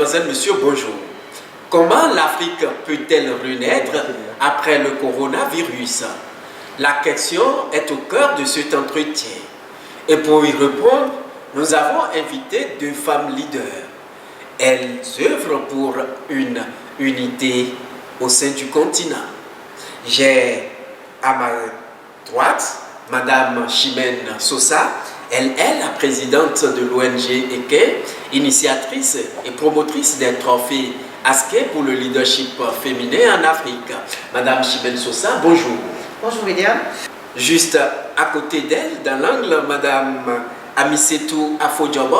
mesdemoiselles, messieurs, bonjour. Comment l'Afrique peut-elle renaître après le coronavirus? La question est au cœur de cet entretien. Et pour y répondre, nous avons invité deux femmes leaders. Elles œuvrent pour une unité au sein du continent. J'ai à ma droite Madame Chimène Sosa. Elle est la présidente de l'ONG EKE, initiatrice et promotrice des trophées Askey pour le leadership féminin en Afrique. Madame Chimène Sosa, bonjour. Bonjour William. Juste à côté d'elle, dans l'angle, Madame Amisetou Afo-Diobo,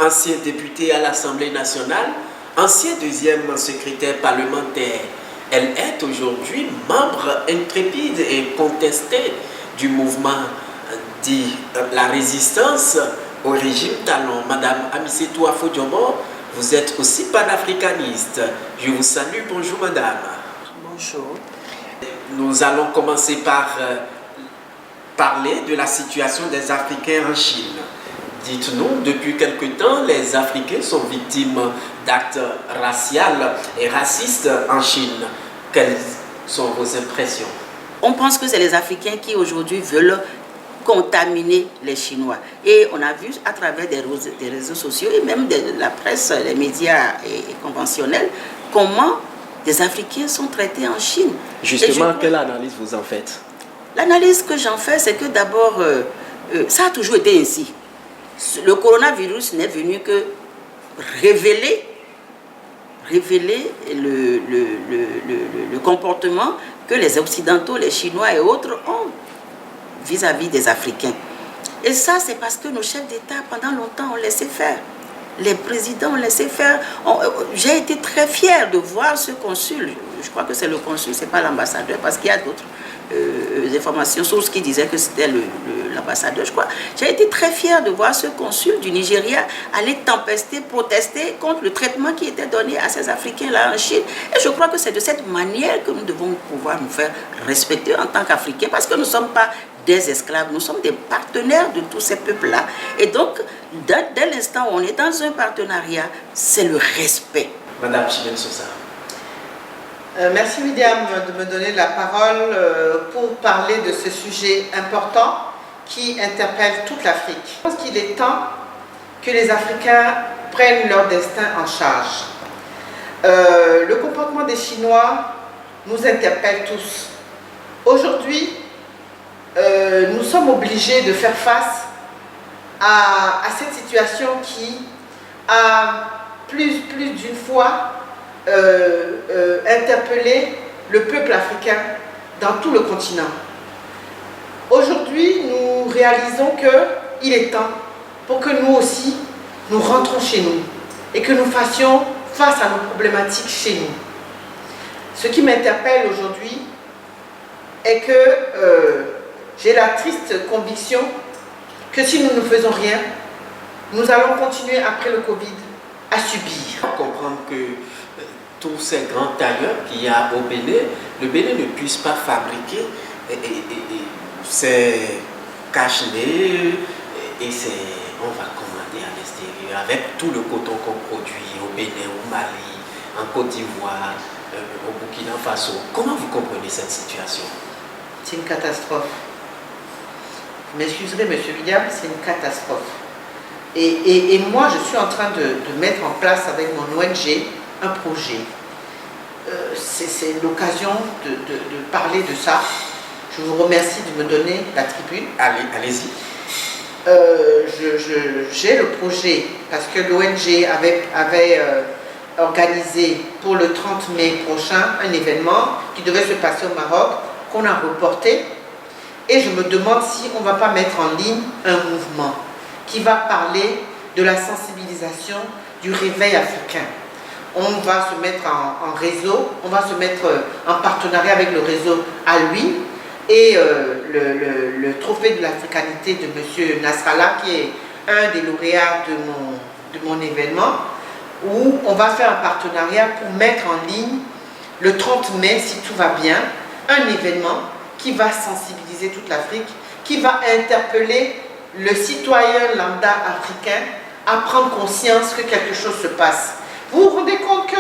ancienne députée à l'Assemblée nationale, ancien deuxième secrétaire parlementaire. Elle est aujourd'hui membre intrépide et contestée du mouvement dit la résistance au régime talon. Madame Amisetou Afo-Diobo, vous êtes aussi panafricaniste. Je vous salue. Bonjour madame. Bonjour. Nous allons commencer par parler de la situation des Africains en Chine. Dites-nous, depuis quelque temps, les Africains sont victimes d'actes raciaux et racistes en Chine. Quelles sont vos impressions? On pense que c'est les Africains qui aujourd'hui veulent contaminer les Chinois. Et on a vu à travers des réseaux sociaux et même de la presse, les médias conventionnels, comment des Africains sont traités en Chine. Justement, quelle analyse vous en faites? L'analyse que j'en fais, c'est que d'abord, ça a toujours été ainsi. Le coronavirus n'est venu que révéler le comportement que les Occidentaux, les Chinois et autres ont vis-à-vis des Africains. Et ça, c'est parce que nos chefs d'État, pendant longtemps, ont laissé faire. Les présidents ont laissé faire. J'ai été très fière de voir ce consul. Je crois que c'est le consul, c'est pas l'ambassadeur, parce qu'il y a d'autres informations, sources qui disaient que c'était l'ambassadeur, je crois. J'ai été très fière de voir ce consul du Nigeria aller tempester, protester contre le traitement qui était donné à ces Africains-là en Chine. Et je crois que c'est de cette manière que nous devons pouvoir nous faire respecter en tant qu'Africains, parce que nous ne sommes pas des esclaves, nous sommes des partenaires de tous ces peuples-là. Et donc, dès l'instant où on est dans un partenariat, c'est le respect. Madame Chimène Sosa. Merci William de me donner la parole pour parler de ce sujet important qui interpelle toute l'Afrique. Je pense qu'il est temps que les Africains prennent leur destin en charge. Le comportement des Chinois nous interpelle tous. Aujourd'hui, nous sommes obligés de faire face à cette situation qui a plus d'une fois interpeller le peuple africain dans tout le continent. Aujourd'hui, nous réalisons qu'il est temps pour que nous aussi, nous rentrons chez nous et que nous fassions face à nos problématiques chez nous. Ce qui m'interpelle aujourd'hui est que j'ai la triste conviction que si nous ne faisons rien, nous allons continuer après le Covid à subir. Comprendre que tous ces grands tailleurs qu'il y a au Bénin, le Bénin ne puisse pas fabriquer ces cache-nez et on va commander à l'extérieur avec tout le coton qu'on produit au Bénin, au Mali, en Côte d'Ivoire, au Burkina Faso. Comment vous comprenez cette situation? C'est une catastrophe. Vous m'excuserez, monsieur William, c'est une catastrophe. Et moi, je suis en train de mettre en place avec mon ONG un projet. C'est l'occasion de parler de ça. Je vous remercie de me donner la tribune. Allez-y. J'ai le projet parce que l'ONG avait organisé pour le 30 mai prochain un événement qui devait se passer au Maroc, qu'on a reporté. Et je me demande si on ne va pas mettre en ligne un mouvement qui va parler de la sensibilisation du réveil africain. On va se mettre en réseau, on va se mettre en partenariat avec le réseau à lui et le trophée de l'africanité de M. Nasrallah, qui est un des lauréats de mon événement, où on va faire un partenariat pour mettre en ligne le 30 mai, si tout va bien, un événement qui va sensibiliser toute l'Afrique, qui va interpeller le citoyen lambda africain à prendre conscience que quelque chose se passe. Vous vous rendez compte que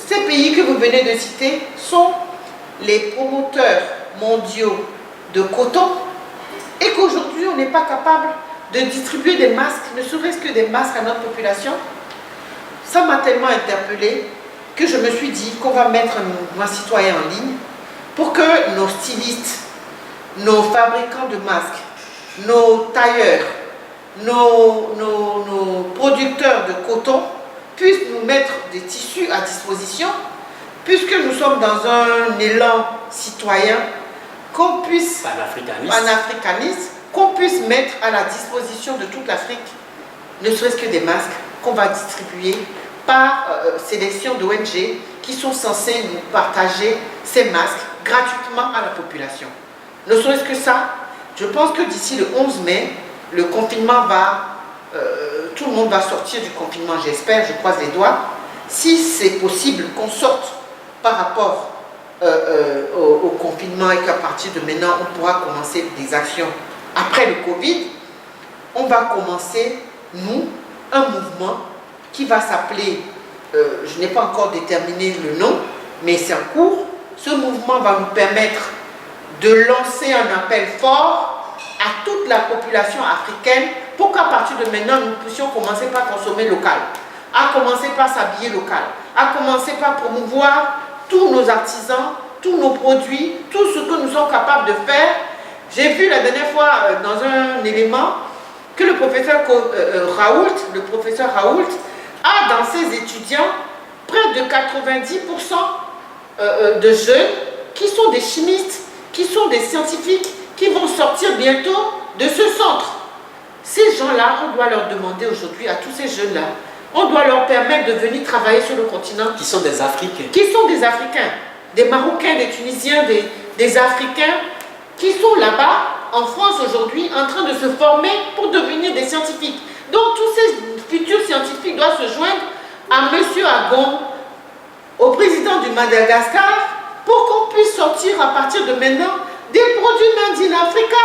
ces pays que vous venez de citer sont les promoteurs mondiaux de coton et qu'aujourd'hui on n'est pas capable de distribuer des masques, ne serait-ce que des masques à notre population? Ça m'a tellement interpellée que je me suis dit qu'on va mettre un mouvement citoyen en ligne pour que nos stylistes, nos fabricants de masques, nos tailleurs, nos producteurs de coton puissent nous mettre des tissus à disposition, puisque nous sommes dans un élan citoyen, qu'on puisse, panafricaniste, qu'on puisse mettre à la disposition de toute l'Afrique, ne serait-ce que des masques qu'on va distribuer par sélection d'ONG qui sont censés nous partager ces masques gratuitement à la population. Ne serait-ce que ça, je pense que d'ici le 11 mai, le confinement va, tout le monde va sortir du confinement, j'espère, je croise les doigts. Si c'est possible qu'on sorte par rapport au confinement et qu'à partir de maintenant, on pourra commencer des actions après le Covid, on va commencer, nous, un mouvement qui va s'appeler, je n'ai pas encore déterminé le nom, mais c'est en cours. Ce mouvement va nous permettre de lancer un appel fort à toute la population africaine pour qu'à partir de maintenant, nous puissions commencer par consommer local, à commencer par s'habiller local, à commencer par promouvoir tous nos artisans, tous nos produits, tout ce que nous sommes capables de faire. J'ai vu la dernière fois dans un élément que le professeur Raoult a dans ses étudiants près de 90% de jeunes qui sont des chimistes, qui sont des scientifiques, qui vont sortir bientôt de ce centre. Ces gens-là, on doit leur demander aujourd'hui, à tous ces jeunes-là, on doit leur permettre de venir travailler sur le continent. Qui sont des Africains. Qui sont des Africains, des Marocains, des Tunisiens, des Africains, qui sont là-bas, en France aujourd'hui, en train de se former pour devenir des scientifiques. Donc tous ces futurs scientifiques doivent se joindre à M. Agon, au président du Madagascar, pour qu'on puisse sortir à partir de maintenant des produits made in Africa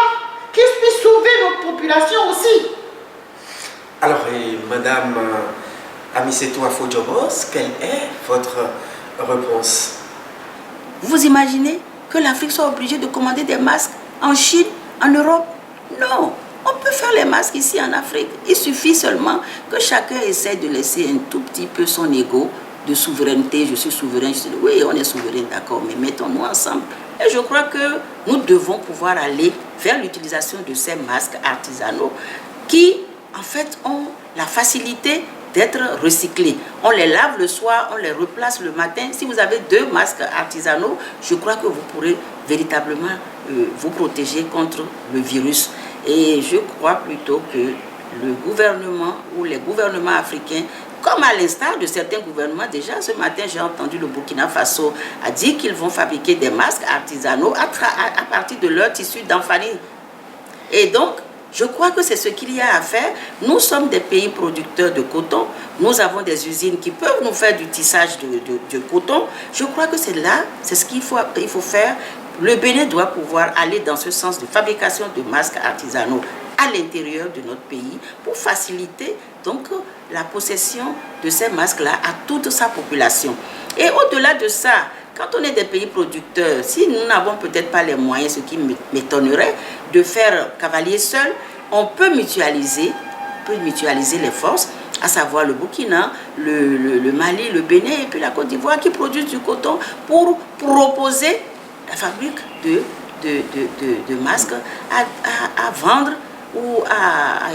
qui puissent sauver notre population aussi. Alors, Madame Amisetou Afo-Diobos, quelle est votre réponse? Vous imaginez que l'Afrique soit obligée de commander des masques en Chine, en Europe? Non, on peut faire les masques ici en Afrique. Il suffit seulement que chacun essaie de laisser un tout petit peu son ego de souveraineté. Je suis souverain, oui, on est souverain, d'accord, mais mettons-nous ensemble. Et je crois que nous devons pouvoir aller vers l'utilisation de ces masques artisanaux qui, en fait, ont la facilité d'être recyclés. On les lave le soir, on les replace le matin. Si vous avez 2 masques artisanaux, je crois que vous pourrez véritablement vous protéger contre le virus. Et je crois plutôt que le gouvernement ou les gouvernements africains, comme à l'instar de certains gouvernements, déjà ce matin j'ai entendu le Burkina Faso a dit qu'ils vont fabriquer des masques artisanaux à partir de leur tissu d'enfanine. Et donc, je crois que c'est ce qu'il y a à faire. Nous sommes des pays producteurs de coton. Nous avons des usines qui peuvent nous faire du tissage de coton. Je crois que c'est là, c'est ce qu'il faut faire. Le Bénin doit pouvoir aller dans ce sens de fabrication de masques artisanaux à l'intérieur de notre pays pour faciliter donc la possession de ces masques-là à toute sa population. Et au-delà de ça, quand on est des pays producteurs, si nous n'avons peut-être pas les moyens, ce qui m'étonnerait, de faire cavalier seul, on peut mutualiser les forces, à savoir le Burkina, le Mali, le Bénin et puis la Côte d'Ivoire qui produisent du coton pour proposer la fabrique de masques à vendre ou à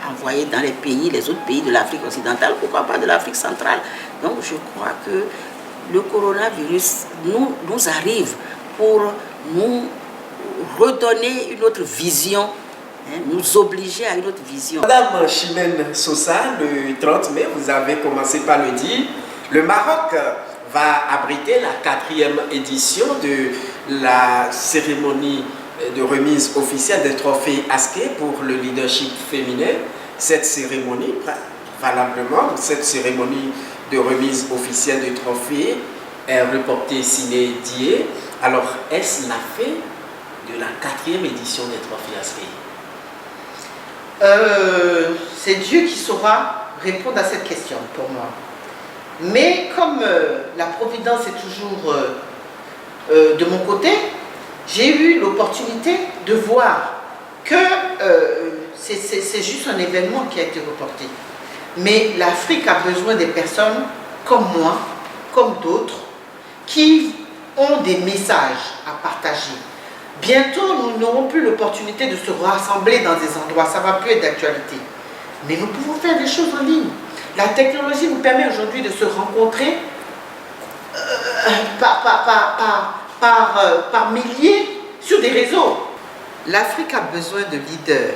envoyer dans les autres pays de l'Afrique occidentale, pourquoi pas de l'Afrique centrale. Donc je crois que le coronavirus nous arrive pour nous redonner une autre vision, nous obliger à une autre vision. Madame Chimène Sosa, le 30 mai, vous avez commencé par le dire, le Maroc va abriter la 4e édition de la cérémonie de remise officielle des trophées Askey pour le leadership féminin. Cette cérémonie, valablement, cette cérémonie de remise officielle de trophées est reportée sine die. Alors, est-ce la fin de la 4e édition des trophées Askey? C'est Dieu qui saura répondre à cette question pour moi. Mais comme la Providence est toujours de mon côté, j'ai eu l'opportunité de voir que c'est juste un événement qui a été reporté. Mais l'Afrique a besoin des personnes comme moi, comme d'autres, qui ont des messages à partager. Bientôt, nous n'aurons plus l'opportunité de se rassembler dans des endroits, ça ne va plus être d'actualité. Mais nous pouvons faire des choses en ligne. La technologie nous permet aujourd'hui de se rencontrer par milliers sur des réseaux. L'Afrique a besoin de leaders.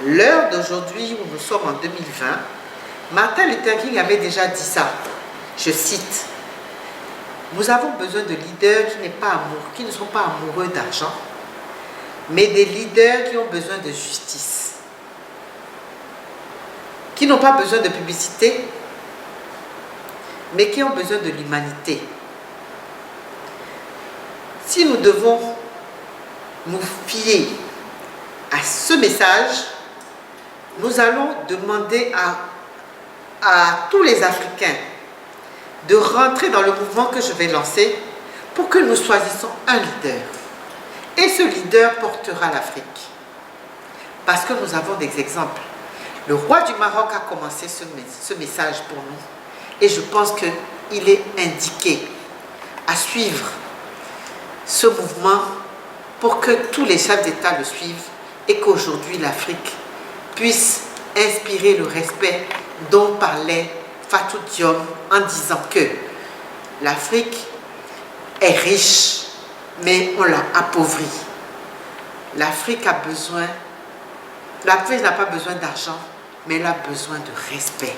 L'heure d'aujourd'hui, où nous sommes en 2020, Martin Luther King avait déjà dit ça. Je cite, « Nous avons besoin de leaders qui ne sont pas amoureux d'argent, mais des leaders qui ont besoin de justice, qui n'ont pas besoin de publicité, mais qui ont besoin de l'humanité. Si nous devons nous fier à ce message, nous allons demander à tous les Africains de rentrer dans le mouvement que je vais lancer pour que nous choisissions un leader. Et ce leader portera l'Afrique. Parce que nous avons des exemples. Le roi du Maroc a commencé ce message pour nous. Et je pense qu'il est indiqué à suivre ce mouvement pour que tous les chefs d'État le suivent et qu'aujourd'hui l'Afrique puisse inspirer le respect dont parlait Fatou Diom en disant que l'Afrique est riche, mais on l'a appauvrie. L'Afrique n'a pas besoin d'argent, mais elle a besoin de respect.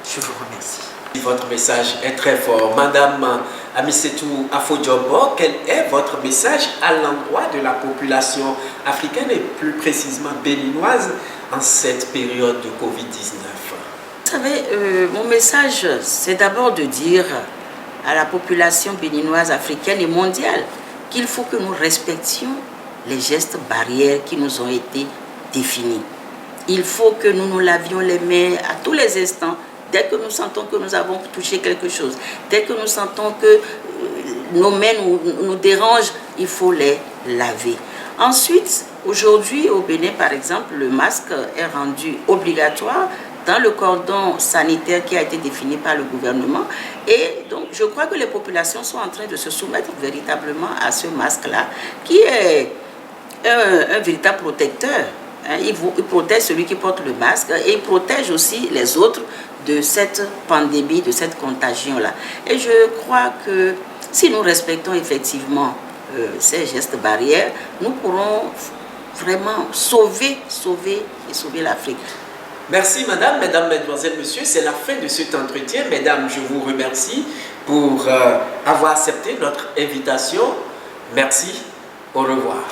Je vous remercie. Votre message est très fort. Madame Amisetou Afo-Diombo, quel est votre message à l'endroit de la population africaine et plus précisément béninoise en cette période de Covid-19? Vous savez, mon message, c'est d'abord de dire à la population béninoise, africaine et mondiale qu'il faut que nous respections les gestes barrières qui nous ont été définis. Il faut que nous nous lavions les mains à tous les instants. Dès que nous sentons que nous avons touché quelque chose, dès que nous sentons que nos mains nous dérangent, il faut les laver. Ensuite, aujourd'hui au Bénin, par exemple, le masque est rendu obligatoire dans le cordon sanitaire qui a été défini par le gouvernement. Et donc, je crois que les populations sont en train de se soumettre véritablement à ce masque-là, qui est un véritable protecteur. Il protège celui qui porte le masque et il protège aussi les autres de cette pandémie, de cette contagion-là. Et je crois que si nous respectons effectivement ces gestes barrières, nous pourrons vraiment sauver l'Afrique. Merci madame, mesdames, mesdemoiselles, messieurs, c'est la fin de cet entretien. Mesdames, je vous remercie pour avoir accepté notre invitation. Merci, au revoir.